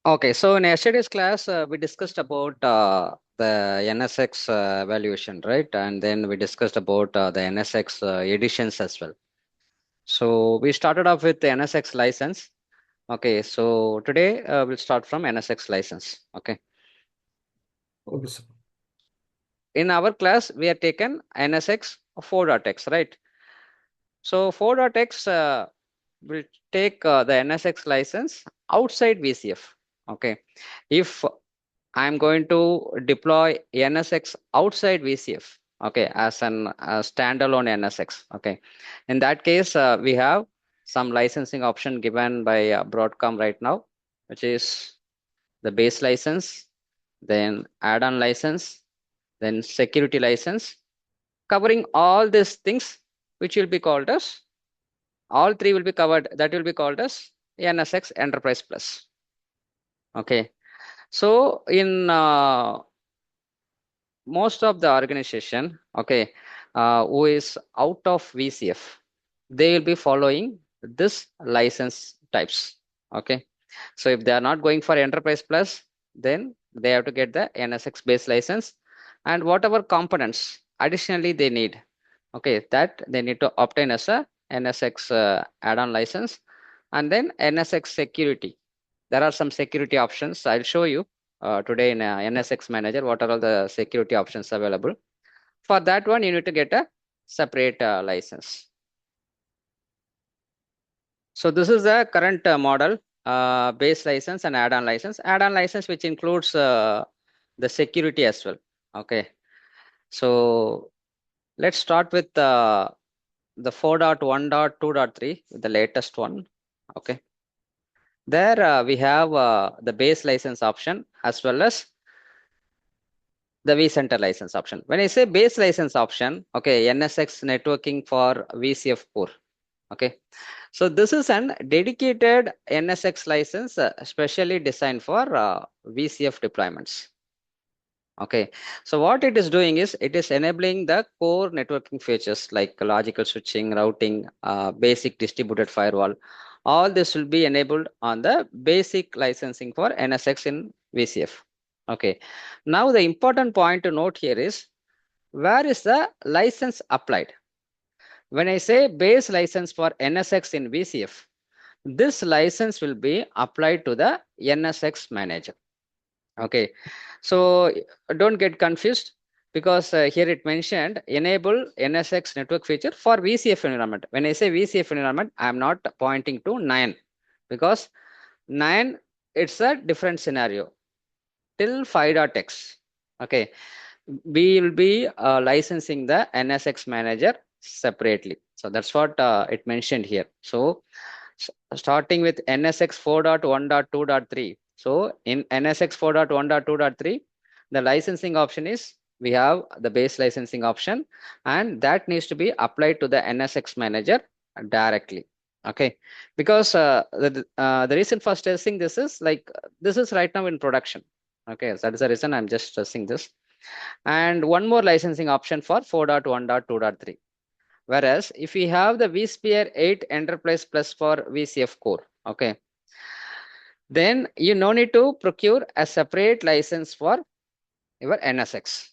Okay, so in yesterday's class, we discussed about the NSX evaluation, right? And then we discussed about the NSX editions as well. So we started off with the NSX license. Okay, so today we'll start from NSX license. Okay. Okay, sir. In our class, we have taken NSX 4.x, right? So 4.x will take the NSX license outside VCF. Okay. If I'm going to deploy NSX outside VCF, okay, as an standalone NSX. Okay. In that case, we have some licensing option given by Broadcom right now, which is the base license, then add-on license, then security license, covering all these things, which will be called as, all three will be covered, that will be called as NSX Enterprise Plus. Okay. So in most of the organization, okay, who is out of VCF, they will be following this license types. Okay. So if they are not going for Enterprise Plus, then they have to get the NSX base license and whatever components additionally they need. Okay, that they need to obtain as a NSX add-on license, and then NSX security. There are some security options. I'll show you today in NSX Manager what are all the security options available. For that one, you need to get a separate license. So this is the current model, base license and add-on license. Add-on license which includes the security as well. Okay. So let's start with the 4.1.2.3, the latest one. Okay. There we have the base license option as well as the vCenter license option. When I say base license option, okay, NSX networking for VCF core. Okay. So this is an dedicated NSX license specially designed for VCF deployments. Okay, so what it is doing is it is enabling the core networking features like logical switching, routing, basic distributed firewall. All this will be enabled on the basic licensing for NSX in VCF. Okay, now the important point to note here is where is the license applied? When I say base license for NSX in VCF, this license will be applied to the NSX manager. Okay, so don't get confused because here it mentioned enable NSX network feature for VCF environment. When I say VCF environment, I am not pointing to 9 because 9 it's a different scenario till 5.x. Okay, we will be licensing the NSX manager separately. So that's what it mentioned here. So starting with NSX 4.1.2.3. So in NSX 4.1.2.3, the licensing option is we have the base licensing option and that needs to be applied to the NSX manager directly. Okay, because the reason for stressing this is like this is right now in production. Okay, so that is the reason I'm just stressing this. And one more licensing option for 4.1.2.3. Whereas if we have the vSphere 8 Enterprise Plus for VCF core, okay, then you no need to procure a separate license for your NSX.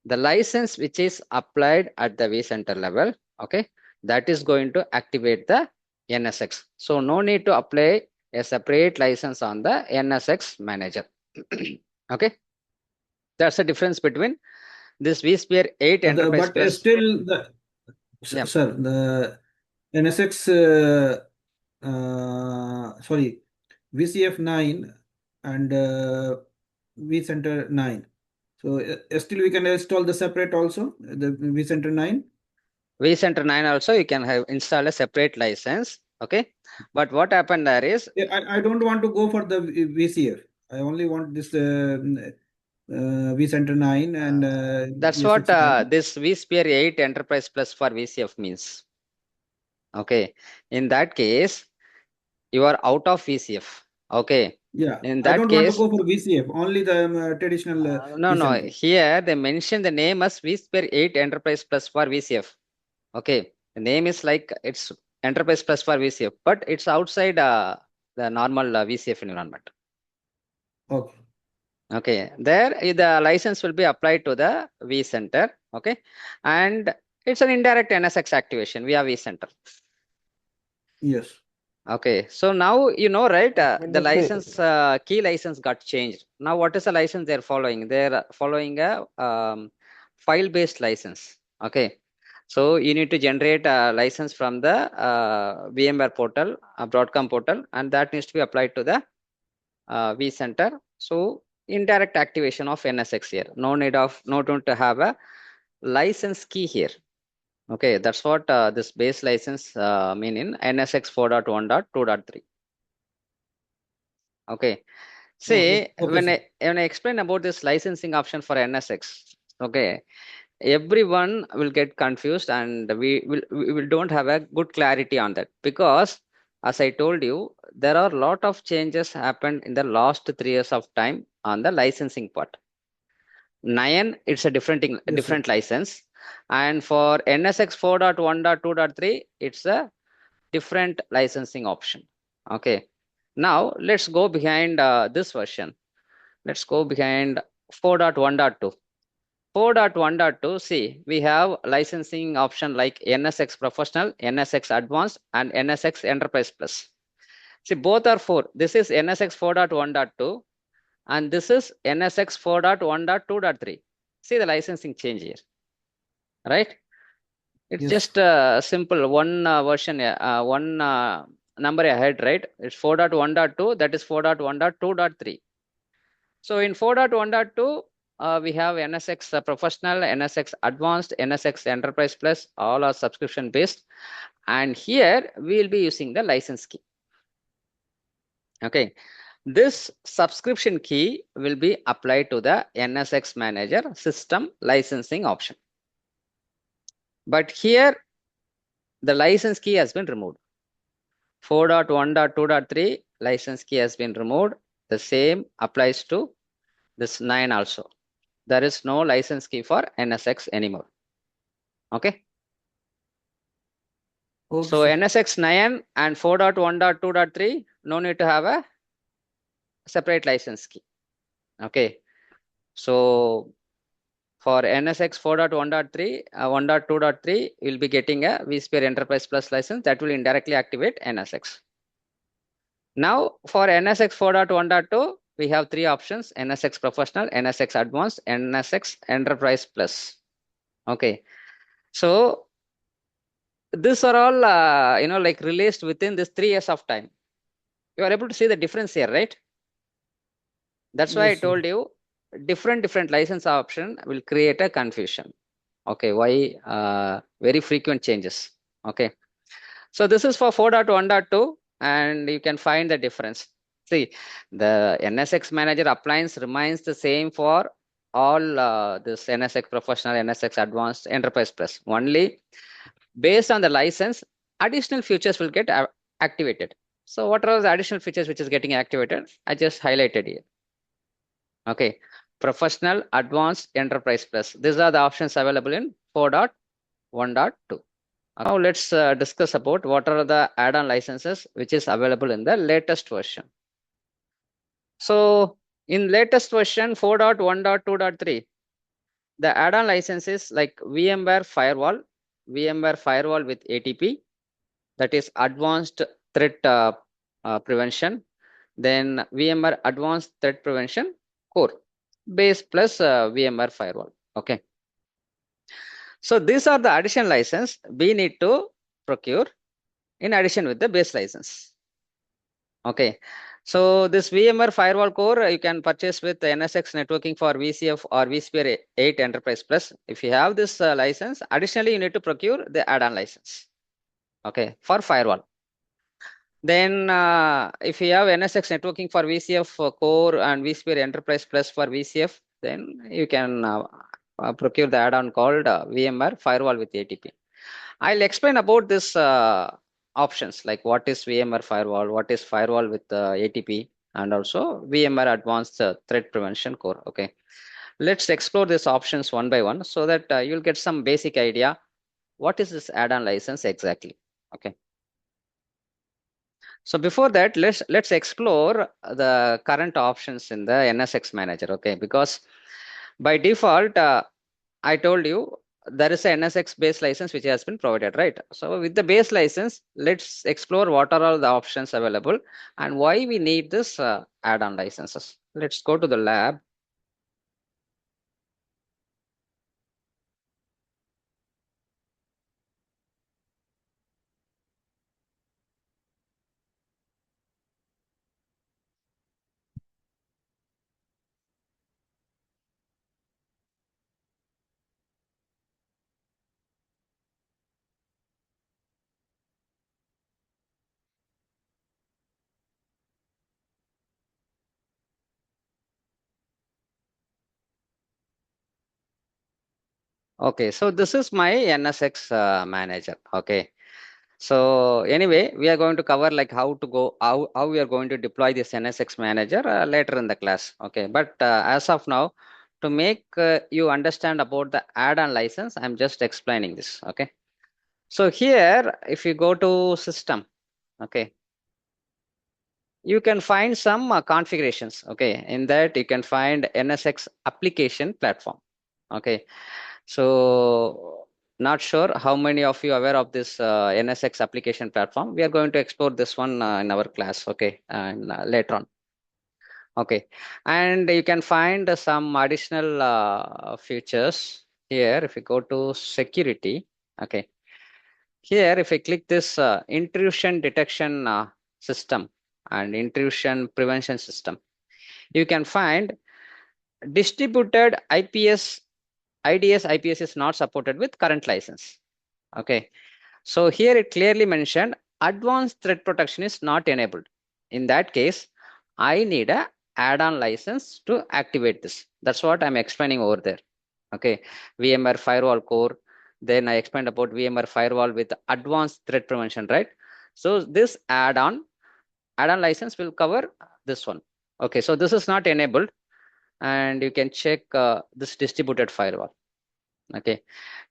The license which is applied at the vCenter level, okay, that is going to activate the NSX. So no need to apply a separate license on the NSX manager. Okay, that's the difference between this vSphere 8 Enterprise But Plus. still, Yeah. sir, the NSX, sorry, VCF 9 and vCenter 9. So still we can install the separate also, the vCenter 9. vCenter 9 also you can have install a separate license. Okay, but what happened there is I don't want to go for the VCF. I only want this vCenter 9 and that's what NSX 9. this vSphere 8 Enterprise Plus for VCF means. Okay, in that case you are out of VCF. Okay, Yeah, in I that don't want to case go for VCF, only the traditional no, vCenter. here they mention the name as vSphere 8 Enterprise Plus for VCF. Okay, the name is like it's Enterprise Plus for VCF, but it's outside the normal VCF environment. Okay. Okay, there the license will be applied to the vCenter. Okay, and it's an indirect NSX activation via vCenter. Yes. Okay, so now you know, right? The Just license key license got changed. Now, what is the license they're following? They're following a file-based license. Okay, so you need to generate a license from the VMware portal, Broadcom portal, and that needs to be applied to the vCenter. So indirect activation of NSX here. No need to have a license key here. Okay, that's what this base license mean in NSX 4.1.2.3. Okay, see, Okay, when sir. I explain about this licensing option for NSX, okay, everyone will get confused, and we don't have a good clarity on that, because as I told you, there are a lot of changes happened in the last 3 years of time on the licensing part. 9, it's a Yes, sir. different license, and for NSX 4.1.2.3, it's a different licensing option. Okay, now let's go behind this version. Let's go behind 4.1.2. 4.1.2, see, we have licensing option like NSX Professional, NSX Advanced, and NSX Enterprise Plus. See, both are 4. This is NSX 4.1.2, and this is NSX 4.1.2.3. See the licensing change here, right? It's Yes. just simple one version, one number ahead, right? It's 4.1.2, that is 4.1.2.3. So in 4.1.2, we have NSX Professional, NSX Advanced, NSX Enterprise Plus, all are subscription based. And here we will be using the license key. Okay, this subscription key will be applied to the NSX Manager system licensing option. But here the license key has been removed. 4.1.2.3 license key has been removed. The same applies to this 9 also. There is no license key for NSX anymore. Okay. Okay, So sir. NSX 9 and 4.1.2.3, no need to have a separate license key. Okay. So for NSX 4.1.3, 1.2.3, you'll be getting a vSphere Enterprise Plus license that will indirectly activate NSX. Now for NSX 4.1.2, we have 3 options: NSX Professional, NSX Advanced, NSX Enterprise Plus. Okay. So these are all, like released within this 3 years of time. You are able to see the difference here, right? That's why I Yes, sir. told you different license option will create a confusion. Okay, why very frequent changes. Okay, so this is for 4.1.2, and you can find the difference. See, the NSX Manager appliance remains the same for all this NSX Professional, NSX Advanced, Enterprise Plus. Only based on the license, additional features will get activated. So what are the additional features which is getting activated? I just highlighted here. Okay, Professional, Advanced, Enterprise Plus. These are the options available in 4.1.2. Now let's discuss about what are the add-on licenses which is available in the latest version. So in latest version 4.1.2.3, the add-on licenses like VMware Firewall with ATP, that is Advanced Threat Prevention, then VMware Advanced Threat Prevention Core base plus VMware Firewall. Okay. So these are the additional license we need to procure in addition with the base license. Okay. So this VMware Firewall Core you can purchase with NSX networking for VCF or vSphere 8 Enterprise Plus. If you have this license, additionally you need to procure the add-on license. Okay, for firewall. Then if you have NSX networking for VCF Core and vSphere Enterprise Plus for VCF, then you can procure the add-on called VMware Firewall with ATP. I'll explain about this options, like what is VMware Firewall, what is Firewall with ATP, and also VMware Advanced Threat Prevention Core. Okay, let's explore these options one by one so that you'll get some basic idea what is this add-on license exactly. Okay. So before that, let's explore the current options in the NSX manager. Okay, because by default, I told you there is a NSX base license which has been provided, right? So with the base license, let's explore what are all the options available and why we need this add-on licenses. Let's go to the lab. Okay, so this is my NSX manager. Okay. So anyway, we are going to cover like how we are going to deploy this NSX manager later in the class. Okay, but as of now, to make you understand about the add-on license, I'm just explaining this. Okay, so here, if you go to system, okay, you can find some configurations. Okay, in that you can find NSX application platform. Okay, so not sure how many of you are aware of this NSX application platform. We are going to explore this one in our class, okay, and later on. Okay, and you can find some additional features here. If you go to security, okay, here if I click this intrusion detection system and intrusion prevention system, you can find distributed IPS IDS IPS is not supported with current license. Okay, so here it clearly mentioned advanced threat protection is not enabled. In that case, I need a add-on license to activate this. That's what I'm explaining over there. Okay, VMware Firewall Core. Then I explained about VMware Firewall with advanced threat prevention, right? So this add-on license will cover this one. Okay, so this is not enabled, and you can check this distributed firewall. Okay,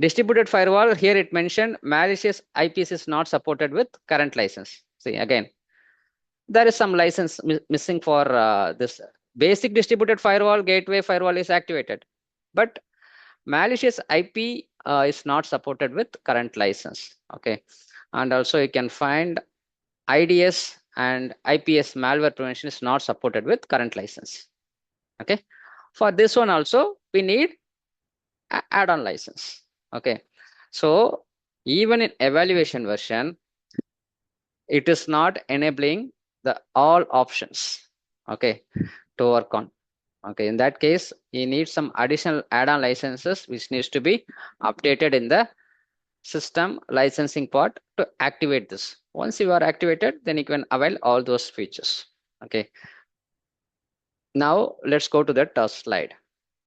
distributed firewall, here it mentioned malicious IPs is not supported with current license. See, again, there is some license missing for this basic distributed firewall. Gateway firewall is activated, but malicious IP is not supported with current license. Okay, and also you can find IDS and IPS malware prevention is not supported with current license. Okay, for this one also we need add-on license. Okay, so even in evaluation version, it is not enabling the all options, okay, to work on. Okay, in that case, you need some additional add-on licenses which needs to be updated in the system licensing part to activate this. Once you are activated, then you can avail all those features. Okay, now let's go to the slide.